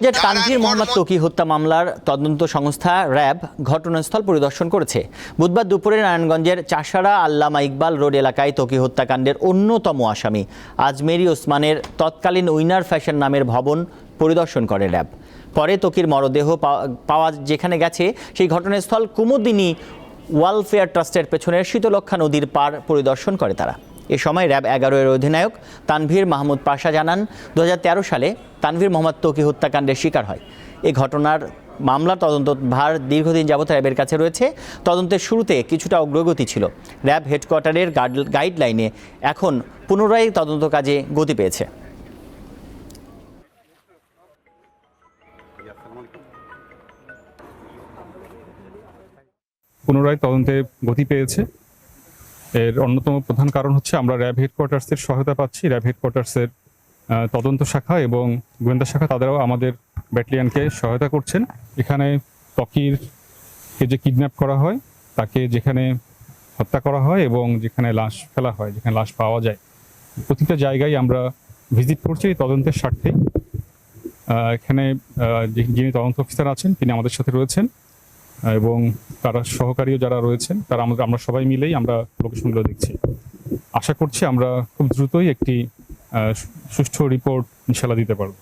যে তানভীর মোহাম্মদ ত্বকী হত্যা মামলার তদন্ত সংস্থা র্যাব ঘটনাস্থল পরিদর্শন করেছে। বুধবার দুপুরে নারায়ণগঞ্জের চাষাড়া আল্লামা ইকবাল রোড এলাকায় ত্বকী হত্যাকাণ্ডের অন্যতম আসামি আজমেরি ওসমানের তৎকালীন উইনার ফ্যাশন নামের ভবন পরিদর্শন করে র্যাব। পরে ত্বকীর মরদেহ পাওয়া যেখানে গেছে সেই ঘটনাস্থল কুমুদিনী ওয়েলফেয়ার ট্রাস্টের পেছনের শীতলক্ষা নদীর পার পরিদর্শন করে তারা। এ সময় র্যাব 11-এর অধিনায়ক তানভীর মাহমুদ পাশা জানান, 2013 সালে তানভীর মোহাম্মদ ত্বকী হত্যাকাণ্ডের শিকার হয়। এই ঘটনার মামলার তদন্ত ভার দীর্ঘদিন যাবৎ র্যাবের কাছে রয়েছে। তদন্তের শুরুতে কিছুটা অগ্রগতি ছিল। র্যাব হেডকোয়ার্টারের গাইডলাইনে এখন পুনরায় তদন্ত কাজে গতি পেয়েছে। পুনরায় তদন্তে গতি পেয়েছে। এর অন্যতম প্রধান কারণ হচ্ছে আমরা র্যাব হেডকোয়ার্টার্সের সহায়তা পাচ্ছি। র্যাব হেডকোয়ার্টার্সের তদন্ত শাখা এবং গোয়েন্দা শাখা তাদেরও আমাদের ব্যাটালিয়নকে সহায়তা করছেন। এখানে ত্বকীরকে যে কিডন্যাপ করা হয়, তাকে যেখানে হত্যা করা হয় এবং যেখানে লাশ ফেলা হয়, যেখানে লাশ পাওয়া যায়, প্রতিটা জায়গায় আমরা ভিজিট করছি এই তদন্তের স্বার্থেই। এখানে যিনি তদন্ত অফিসার আছেন তিনি আমাদের সাথে রয়েছেন এবং তারা সহকারীও যারা রয়েছেন তারা আমরা সবাই মিলেই আমরা লোকেশনগুলো দেখছি। আশা করছি আমরা খুব দ্রুতই একটি সুষ্ঠু রিপোর্ট ইনশাআল্লাহ দিতে পারবো।